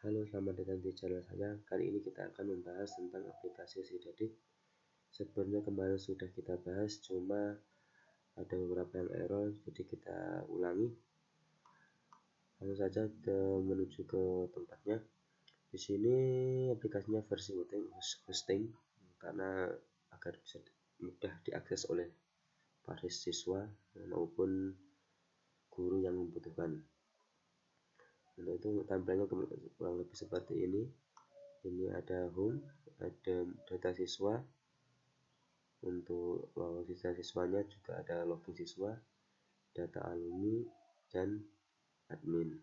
Halo, selamat datang di channel saya. Kali ini kita akan membahas tentang aplikasi Sidedik. Sebenarnya kemarin sudah kita bahas, cuma ada beberapa yang error, jadi kita ulangi. Langsung saja kita menuju ke tempatnya. Di sini aplikasinya versi hosting karena agar bisa mudah diakses oleh para siswa maupun guru yang membutuhkan. Untuk itu tampilannya kurang lebih seperti ini. Ini ada home, ada data siswa. Untuk sisa siswanya juga ada login siswa, data alumni, dan admin.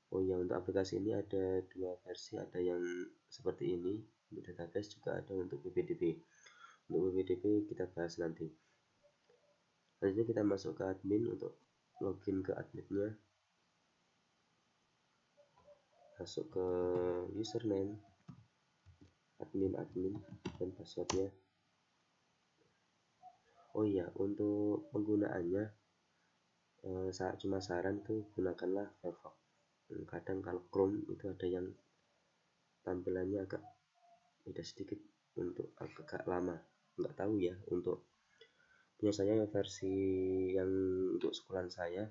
Oh ya, untuk aplikasi ini ada dua versi, ada yang seperti ini untuk database, juga ada untuk PPDB. Untuk PPDB kita bahas nanti. Selanjutnya kita masuk ke admin untuk login ke adminnya. Masuk ke username, admin, dan passwordnya. Oh iya, untuk penggunaannya cuma saran itu gunakanlah Firefox. Kadang kalau Chrome itu ada yang tampilannya agak beda sedikit, untuk agak lama, nggak tahu ya. Untuk biasanya versi yang untuk sekolahan saya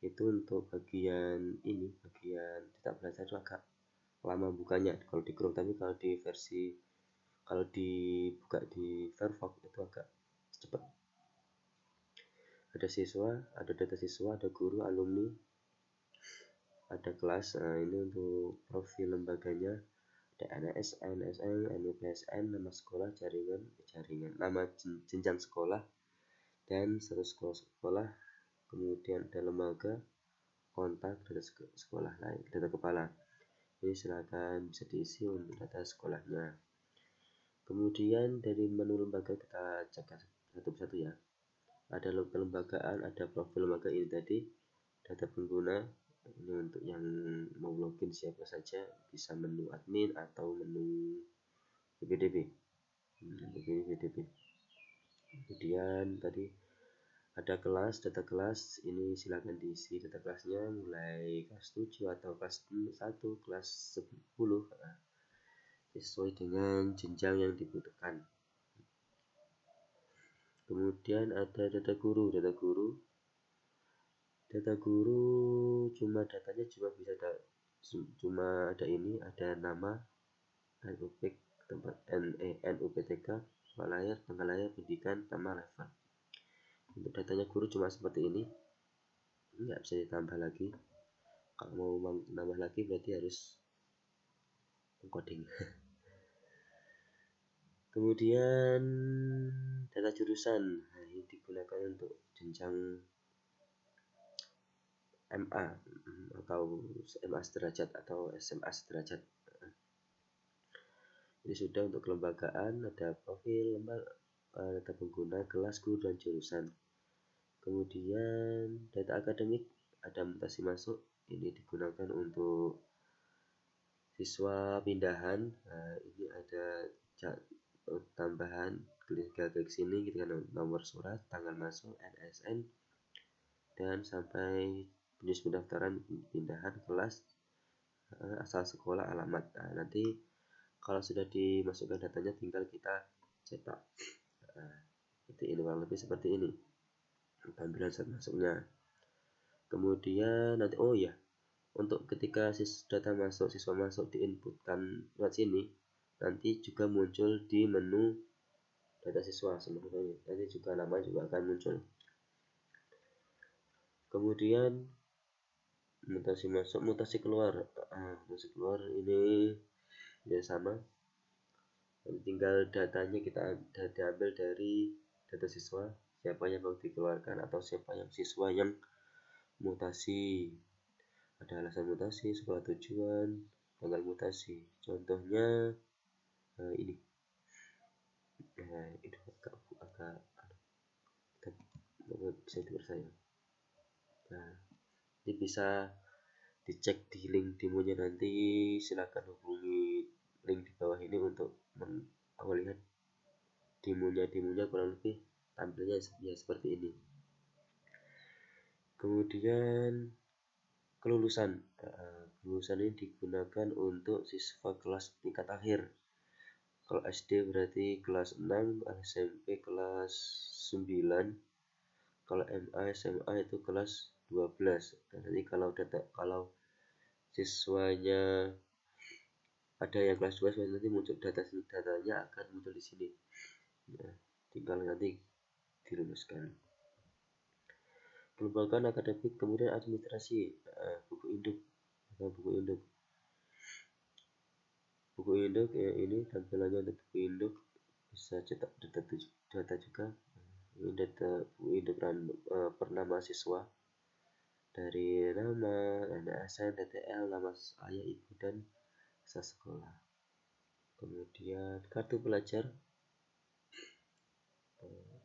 itu untuk bagian tidak belajar itu agak lama bukanya kalau di Chrome, tapi kalau dibuka di Firefox itu agak cepat. Ada siswa, ada data siswa, ada guru, alumni, ada kelas. Nah, ini untuk profil lembaganya, ada NSN, NUPSN, nama sekolah, jaringan, nama jenjang sekolah, dan status sekolah, kemudian ada lembaga, kontak, data sekolah lain, data kepala. Ini silakan bisa diisi untuk data sekolahnya. Kemudian dari menu lembaga kita cek satu persatu ya. Ada kelembagaan, ada profil lembaga ini tadi, data pengguna. Ini untuk yang mau login siapa saja, bisa menu admin atau menu PPDB. Kemudian tadi ada kelas, data kelas. Ini silakan diisi data kelasnya mulai kelas 7 atau kelas 1, kelas 10, sesuai dengan jenjang yang dibutuhkan. Kemudian ada data guru. Data guru cuma datanya cuma ada ini, ada nama, NUPTK, tempat NUPTK, tanggal lahir, pendidikan, nama, level. Untuk datanya guru cuma seperti ini, nggak bisa ditambah lagi. Kalau mau nambah lagi berarti harus coding. Kemudian data jurusan, nah, ini digunakan untuk jenjang MA atau MA sederajat atau SMA sederajat. Ini sudah untuk kelembagaan, ada profil data pengguna, kelas, guru, dan jurusan. Kemudian data akademik, ada mutasi masuk, ini digunakan untuk siswa pindahan. Nah, ini ada tambahan, klik sini, kita nomor surat, tanggal masuk, NSN, dan sampai jenis pendaftaran, pindahan, kelas, asal sekolah, alamat. Nah, nanti kalau sudah dimasukkan datanya tinggal kita cetak. Ini kurang lebih seperti ini tampilan saat masuknya. Kemudian nanti untuk ketika data masuk, siswa masuk, diinputkan lewat sini, nanti juga muncul di menu data siswa sebenarnya. Nanti juga nama juga akan muncul. Kemudian mutasi masuk, mutasi keluar. Mutasi keluar ini ya sama. Tinggal datanya kita diambil dari data siswa, siapa yang mau dikeluarkan atau siapa yang siswa yang mutasi. Ada alasan mutasi, sekolah tujuan, tanggal mutasi. Contohnya ini. Itu agak bisa dipercaya. Nah, ini bisa dicek di link demonya nanti. Silakan hubungi link di bawah ini untuk melihat demonya kurang lebih tampilnya ya seperti ini. Kemudian kelulusan. Kelulusan ini digunakan untuk siswa kelas tingkat akhir. Kalau SD berarti kelas 6, SMP kelas 9, kalau MA SMA itu kelas 12. Nanti kalau siswanya ada yang kelas 12 nanti muncul datanya akan muncul di sini. Nah, tinggal nanti diluluskan. Kelembagaan akademik, kemudian administrasi, buku induk. Buku induk ini tampilannya untuk buku induk, bisa cetak data juga. Ini data buku induk per nama siswa, dari nama, NASN, TTL, nama ayah, ibu, dan asal sekolah. Kemudian kartu pelajar,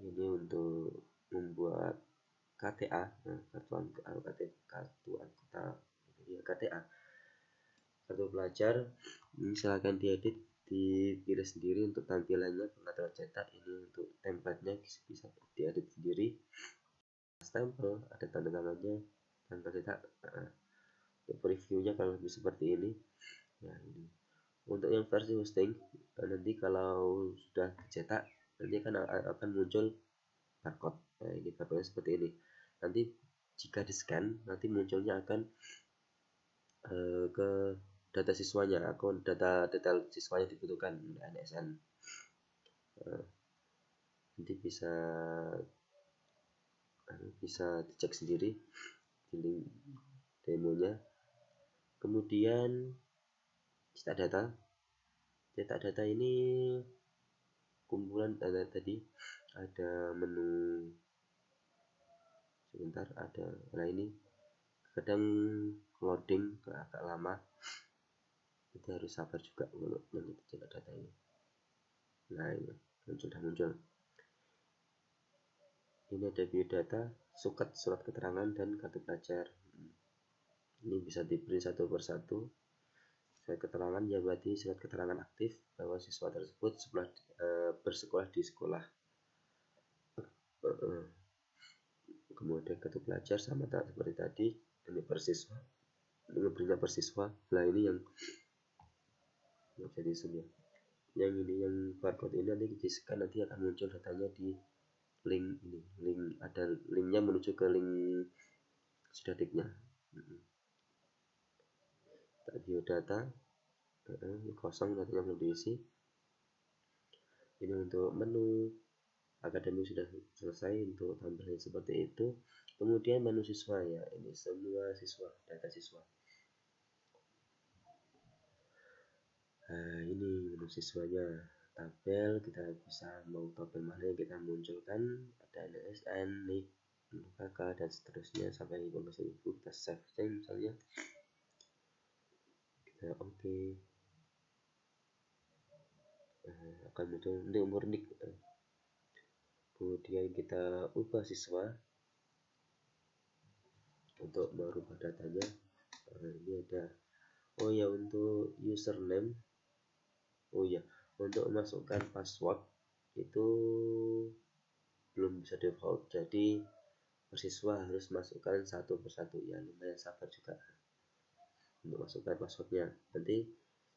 ini untuk membuat KTA, kartu anggota ya, KTA. Kartu pelajar ini silahkan diedit, dipilih sendiri untuk tampilannya, pengaturan cetak. Ini untuk template-nya bisa diedit sendiri. Stempel ada tanda tangannya, tanda cetak. Untuk previewnya kalau lebih seperti ini. Nah, ini untuk yang versi hosting, nanti kalau sudah dicetak nanti akan muncul barcode. Nah, ini barcode seperti ini. Nanti jika di scan nanti munculnya akan ke data siswanya, akun data detail siswanya dibutuhkan, NSN. Nanti bisa dicek sendiri di link demonya. Kemudian cetak data ini kumpulan data tadi, ada menu, sebentar, ini kadang loading agak lama, kita harus sabar juga untuk cetak data ini. Nah, ini sudah muncul. Ini ada biodata, surat keterangan, dan kartu pelajar. Ini bisa di-print satu persatu. Surat keterangan ya berarti surat keterangan aktif bahwa siswa tersebut bersekolah di sekolah. Kemudian kartu pelajar sama seperti tadi, ini persiswa, ngeprintnya persiswa. Nah, ini yang jadi zoom ya. Yang ini, yang barcode ini nanti di-scan, nanti akan muncul datanya di link ini. Ada linknya menuju ke link Sudahdiknya. Biodata kosong, datanya belum diisi. Ini untuk menu akademik sudah selesai untuk tampilan seperti itu. Kemudian menu siswa ya, ini semua siswa, data siswa. Nah, ini menu siswanya, tabel, kita bisa mau tabel mana yang kita munculkan, ada NSN, NIK, KK, dan seterusnya sampai informasi ibu. Kita save misalnya, kita oke. Akan muncul untuk umur NIK. Kemudian kita ubah siswa. Untuk merubah datanya, ini ada untuk username, untuk memasukkan password itu belum bisa default, jadi siswa harus masukkan satu persatu ya. Lumayan sabar juga untuk masukkan passwordnya. Nanti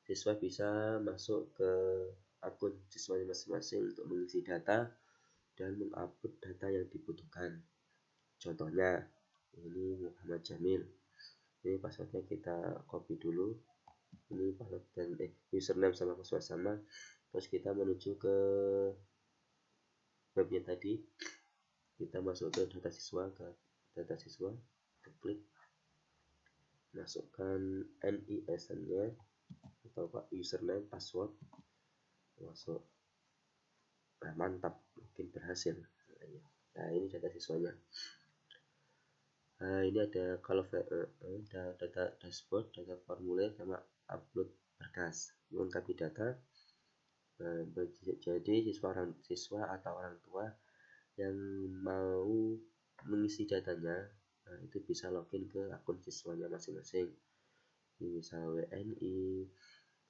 siswa bisa masuk ke akun siswanya masing-masing untuk mengisi data dan mengupload data yang dibutuhkan. Contohnya ini Muhammad Jamil, ini passwordnya kita copy dulu, ini password dan username sama password sama. Terus kita menuju ke webnya tadi, kita masuk ke data siswa, kita klik, masukkan NISN-nya atau username, password, masuk. Nah, mantap, mungkin berhasil. Nah, ini data siswanya. Nah, ini ada kalau data dashboard, data formulir, sama upload berkas melengkapi data. Jadi siswa atau orang tua yang mau mengisi datanya, itu bisa login ke akun siswanya masing-masing. Ini misal WNI,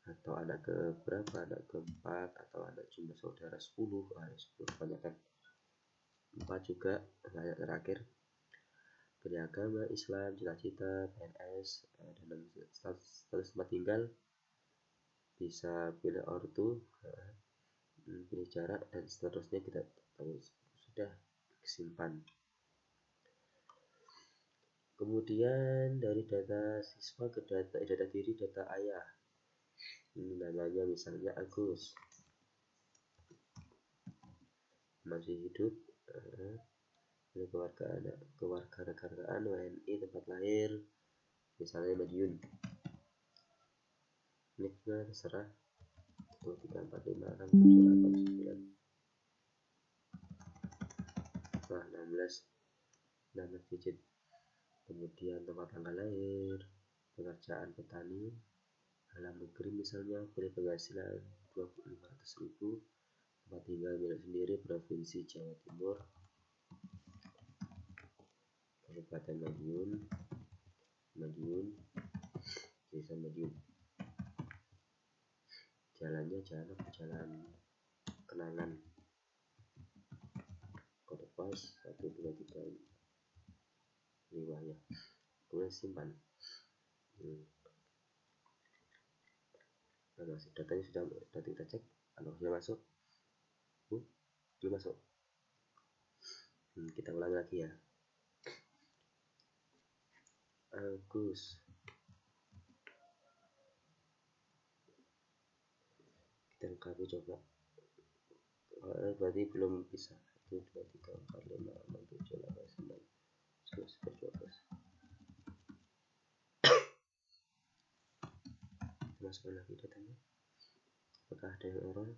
atau anak ke berapa, anak keempat, atau anak jumlah saudara 10, 10 kebanyakan, 4 juga anak terakhir. pilih agama, Islam, cita-cita, PNS, dan status tempat tinggal, bisa pilih ortu, pilih jarak, dan seterusnya kita tahu sudah simpan. Kemudian dari data siswa ke data diri, data ayah. Ini namanya misalnya Agus, masih hidup, kewarganegaraan, WNI, tempat lahir, misalnya Madiun. Niknya terserah 2, 3, 4, 5, 6, 7, 8, 9. Nah, 16 digit. Kemudian tempat tanggal lahir, pekerjaan petani, dalam negeri misalnya, pilih penghasilan 500.000, tempat tinggal milik sendiri, Provinsi Jawa Timur, Kabupaten Madiun, Desa Madiun. Jalannya jalan kenangan, kode pos 1, 2, 3, 5 ya. Kemudian simpan. Nah, masuk datanya sudah kita cek, kalau sudah masuk, belum masuk. Kita ulang lagi ya. Agus, kita lengkapi coba. Berarti belum bisa. 1, 2, 3, 4, 5, 6, 7, 8, 9, 10, 11, 12. Masukkan lagi datanya. Apakah ada yang error?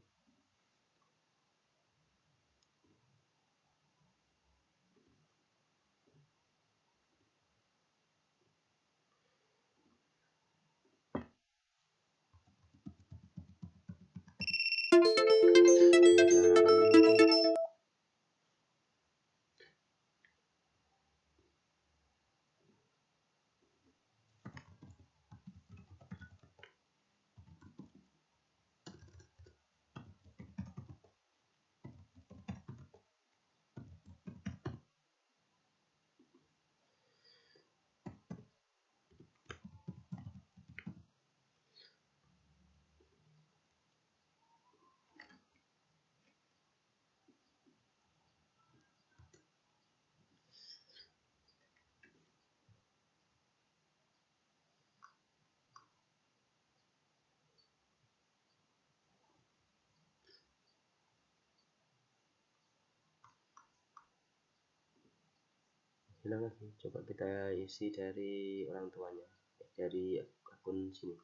Hilang lagi. Coba kita isi dari orang tuanya, dari akun sini.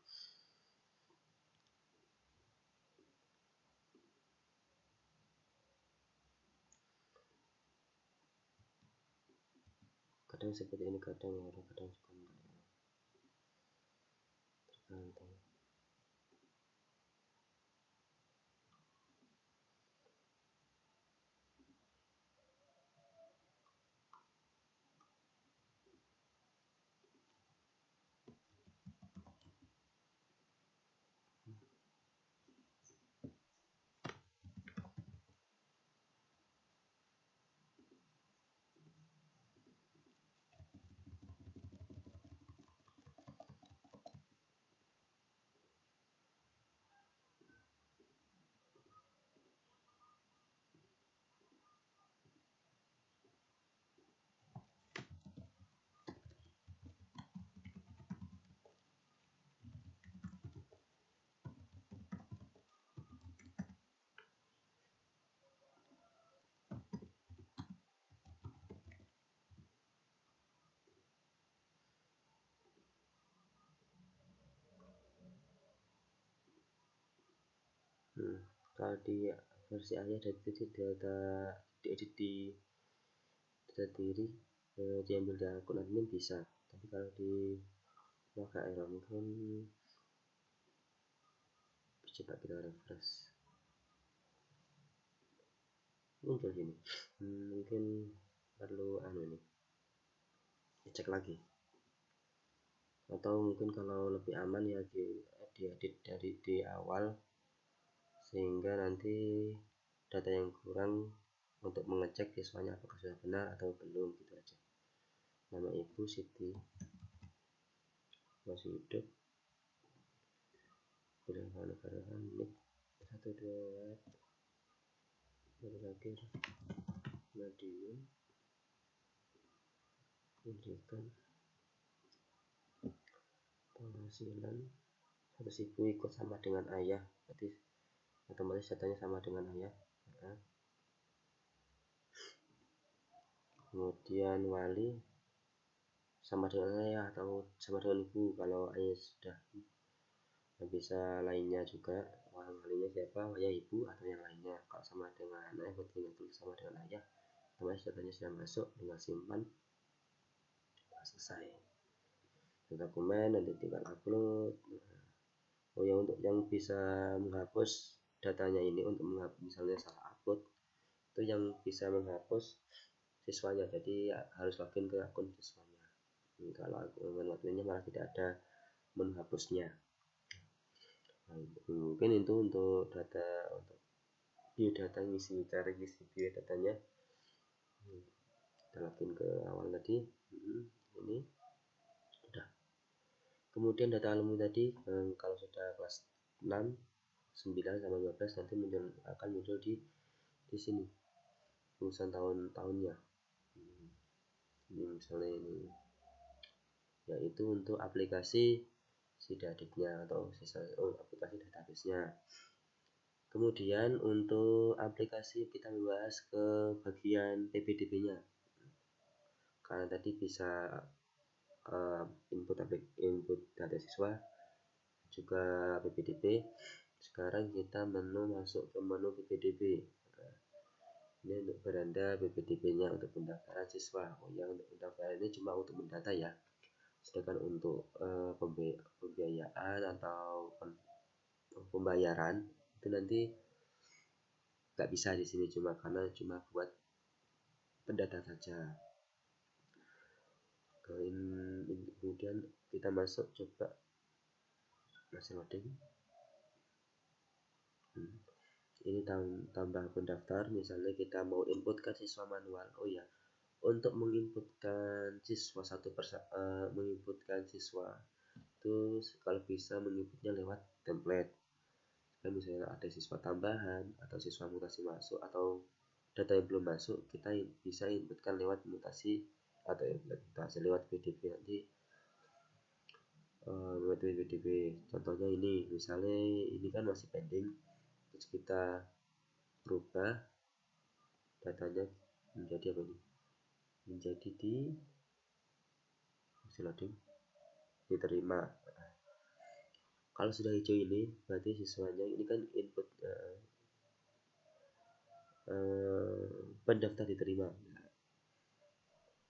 Kadang seperti ini, kadang error, kadang juga enggak. Tergantung. Kalau di versi ayah data diedit di data diri, diambil dari akun admin bisa, tapi kalau di maka error. Mungkin coba kita refresh, muncul sini. Mungkin perlu ini dicek lagi, atau mungkin kalau lebih aman ya diedit dari di awal, sehingga nanti data yang kurang untuk mengecek siswanya apakah sudah benar atau belum, gitu aja. nama ibu Siti, masih hidup, udah negara nik 12 lahir Madiun, pendidikan penghasilan 100.000 ikut sama dengan ayah, berarti otomatis datanya sama dengan ayah. Kemudian wali sama dengan ayah atau sama dengan ibu, kalau ayah sudah bisa lainnya juga, walinya siapa, ayah, ibu, atau yang lainnya. Kalau sama dengan ayah berarti tulis sama dengan ayah, otomatis datanya sudah masuk, tinggal simpan, selesai. Dokumen nanti tinggal upload. Oh ya, untuk yang bisa menghapus datanya ini, untuk menghapus misalnya salah upload, itu yang bisa menghapus siswanya, jadi harus login ke akun siswanya. Kalau akun adminnya malah tidak ada menghapusnya. Mungkin itu untuk data, untuk biodata, ngisi cara ngisi biodatanya. Kita login ke awal tadi, ini udah. Kemudian data alumni tadi, kalau sudah kelas 6, 9 sama 12 nanti akan muncul di sini lulusan tahun-tahunnya. Ini misalnya ini, yaitu untuk aplikasi Sidadiknya atau aplikasi database-nya. Kemudian untuk aplikasi kita membahas ke bagian PPDB-nya, karena tadi bisa input data siswa juga PPDB. Sekarang kita masuk ke menu PPDB. Ini untuk beranda PPDB-nya untuk pendaftaran siswa. Oh ya, untuk pendaftaran ini cuma untuk mendata ya. Sedangkan untuk pembiayaan atau pembayaran itu nanti nggak bisa di sini, karena cuma buat pendata saja. Kemudian kita masuk, coba masih loading. Ini tambah pendaftar, misalnya kita mau inputkan siswa manual. Oh ya, untuk menginputkan siswa menginputkan siswa itu kalau bisa menginputnya lewat template. Kan misalnya ada siswa tambahan atau siswa mutasi masuk atau data yang belum masuk, kita bisa inputkan lewat mutasi atau mutasi lewat PDB nanti. Lewat PDB, contohnya ini, misalnya ini kan masih pending, terus kita berubah datanya menjadi apa ini, menjadi masih loading, diterima. Kalau sudah hijau ini berarti siswanya ini kan input pendaftar diterima.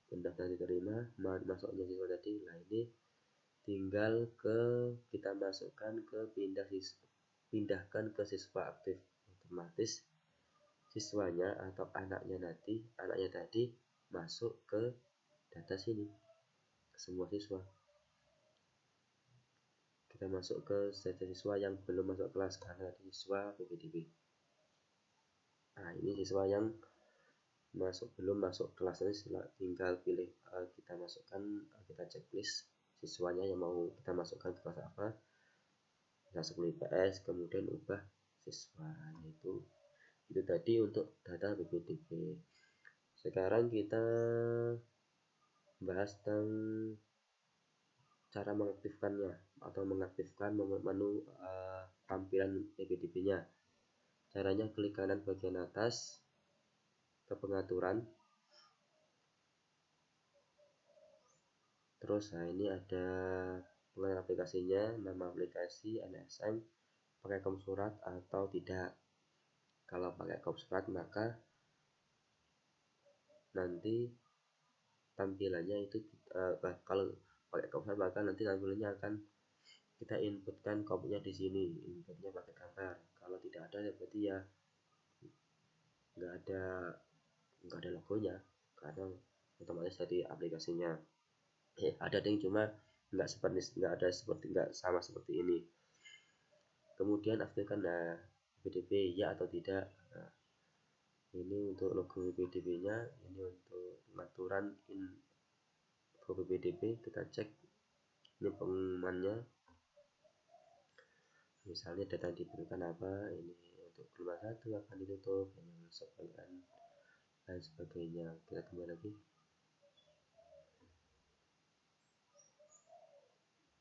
Pendaftar diterima, masuknya siswa tadi. Nah ini tinggal kita masukkan ke pindahkan ke siswa aktif, otomatis siswanya atau anaknya tadi masuk ke data sini, semua siswa. Kita masuk ke data siswa yang belum masuk kelas karena siswa PPDB. Nah ini siswa yang belum masuk kelas, ini tinggal pilih, kita masukkan, kita checklist siswanya yang mau kita masukkan ke kelas apa, kita masuk IPS, kemudian ubah siswa. Itu tadi untuk data PPDB. Sekarang kita bahas tentang cara mengaktifkannya atau mengaktifkan menu tampilan PPDB-nya. Caranya klik kanan bagian atas ke pengaturan. Terus ini ada pengaturan aplikasinya, nama aplikasi, NSM, pakai kom surat atau tidak. Kalau pakai kom surat maka nanti tampilannya itu kalau pakai kom surat maka nanti tampilannya akan kita inputkan komnya di sini, inputnya pakai gambar. Kalau tidak ada ya berarti ya nggak ada logonya, karena otomatis dari aplikasinya. Ada yang cuma nggak sama seperti ini. Kemudian aktifkan PDB ya atau tidak. Nah, ini untuk logo PDB nya, ini untuk pengaturan info PPDB, kita cek ini pengumumannya, misalnya data diberikan apa, ini untuk gelombang 1 akan ditutup, ini sebagian dan sebagainya. Kita kembali lagi,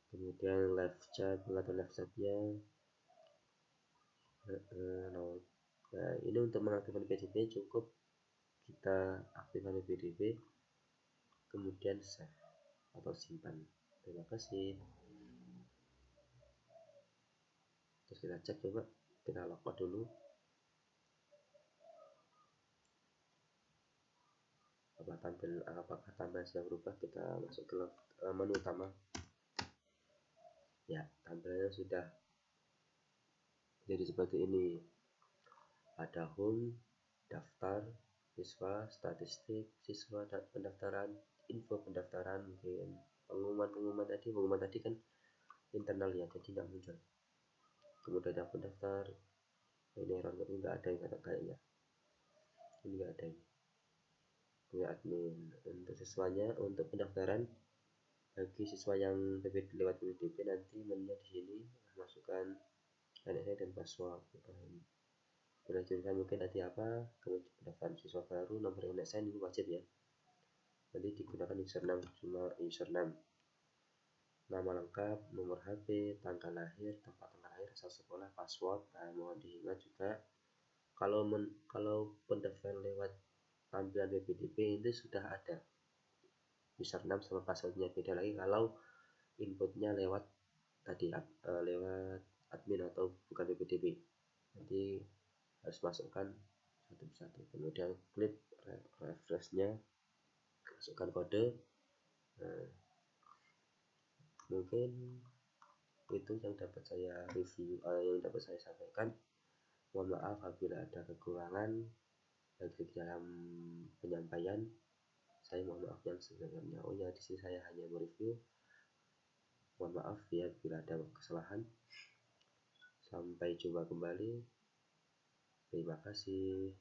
kemudian live chat, mengatur live chatnya. Nah, ini untuk mengaktifkan PPDB cukup kita aktifkan PPDB, kemudian save atau simpan. Terima kasih. Terus kita cek, coba kita login dulu. Apakah tampilan sudah berubah? Kita masuk ke menu utama. Ya, tampilannya sudah jadi seperti ini. Ada home, daftar, siswa, statistik, siswa, dan pendaftaran, info pendaftaran, mungkin pengumuman tadi kan internal ya, jadi nggak muncul. Kemudian ada pendaftar, ini error nggak ada yang kayaknya, ini nggak ada ini admin. Untuk siswanya, untuk pendaftaran bagi siswa yang lewat PPDB, nanti menunya di sini masukkan NIK dan password. Boleh jurusan mungkin tadi apa, kemudian pendaftaran siswa baru, nomor NSN ini wajib ya, nanti digunakan username, cuma username, nama lengkap, nomor HP, tanggal lahir, tempat tanggal lahir, asal sekolah, password. Nah, mohon diingat juga kalau pendaftaran lewat tampilan PPDB itu sudah ada username sama passwordnya. Beda lagi kalau inputnya lewat tadi lewat admin atau bukan PPDB, nanti harus masukkan satu persatu. Kemudian klik refreshnya, masukkan kode. Nah, mungkin itu yang dapat saya review, yang dapat saya sampaikan. Mohon maaf apabila ada kekurangan baik dalam penyampaian, saya mohon maaf yang sebelumnya. Oh ya, di sini saya hanya mereview. Mohon maaf ya bila ada kesalahan. Sampai jumpa kembali. Terima kasih.